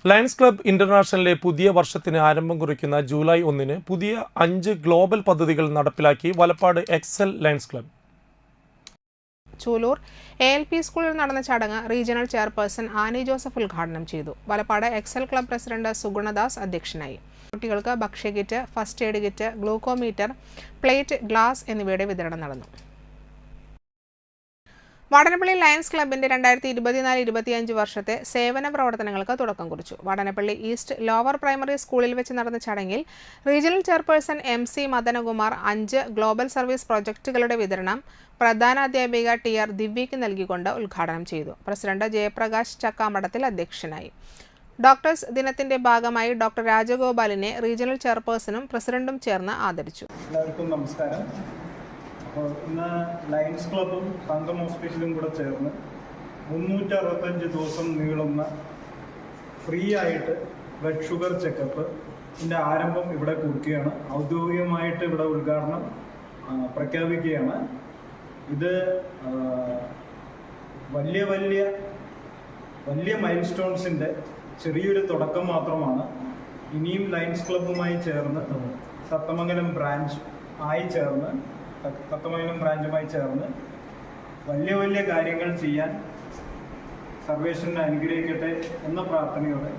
Lions club ഇന്റർനാഷണലിലെ പുതിയ വർഷത്തിന് ആരംഭം കുറിക്കുന്ന ജൂലൈ 1-ന് പുതിയ 5 ഗ്ലോബൽ പദ്ധതികൾ നടപ്പിലാക്കി Valappad Excel Lions club. Choolur ALP സ്കൂളിൽ നടന്ന ചടങ്ങ് റീജിയണൽ ചെയർപേഴ്സൺ ആനി ജോസഫ് ഉദ്ഘാടനം ചെയ്തു. Valappad Excel club president Sugunadas അധ്യക്ഷനായി. കുട്ടികൾക്ക് ഭക്ഷ്യകിറ്റ്, first aid kit, glucometer, plate, glass എന്നിവയുടെ വിതരണം നടന്നു. വാടനപ്പള്ളി ലയൺസ് ക്ലബിന്റെ 2024-25 വർഷത്തെ സേവന പ്രവർത്തനങ്ങൾക്ക് തുടക്കം കുറിച്ചു. വാടനപ്പള്ളി ഈസ്റ്റ് ലോവർ പ്രൈമറി സ്കൂളിൽ വെച്ച് നടന്ന ചടങ്ങിൽ regional chairperson MC Madanakumar 5 global service പ്രൊജക്ടുകളുടെ വിതരണം പ്രധാനാധ്യാപിക TR ദിവ്യയ്ക്ക് നൽകിക്കൊണ്ട് ഉദ്ഘാടനം ചെയ്തു. പ്രസിഡന്റ് ജയപ്രകാശ് ചക്കാമഠത്തിൽ അധ്യക്ഷനായി. ഡോക്ടേഴ്സ് ദിനത്തിന്റെ ഭാഗമായി ഡോക്ടർ രാജഗോപാലിനെ റീജിയണൽ ചെയർപേഴ്സണും പ്രസിഡന്റും ചേർന്ന് ആദരിച്ചു. എല്ലാവർക്കും നമസ്കാരം. ഇന്ന് ലയൺസ് ക്ലബ്ബും തങ്കം ഹോസ്പിറ്റലും കൂടെ ചേർന്ന് 365 ദിവസം നീളുന്ന ഫ്രീ ആയിട്ട് ബ്ലഡ് ഷുഗർ ചെക്കപ്പ് ഇതിൻ്റെ ആരംഭം ഇവിടെ കുറിക്കുകയാണ്. ഔദ്യോഗികമായിട്ട് ഇവിടെ ഉദ്ഘാടനം പ്രഖ്യാപിക്കുകയാണ്. ഇത് വലിയ മൈൽ സ്റ്റോൺസിൻ്റെ ചെറിയൊരു തുടക്കം മാത്രമാണ്. ഇനിയും ലയൺസ് ക്ലബ്ബുമായി ചേർന്ന് സത്തമംഗലം ബ്രാഞ്ചുമായി ചേർന്ന് വലിയ കാര്യങ്ങൾ ചെയ്യാൻ സർവേശ്വരനെ അനുഗ്രഹിക്കട്ടെ എന്ന പ്രാർത്ഥനയോടെ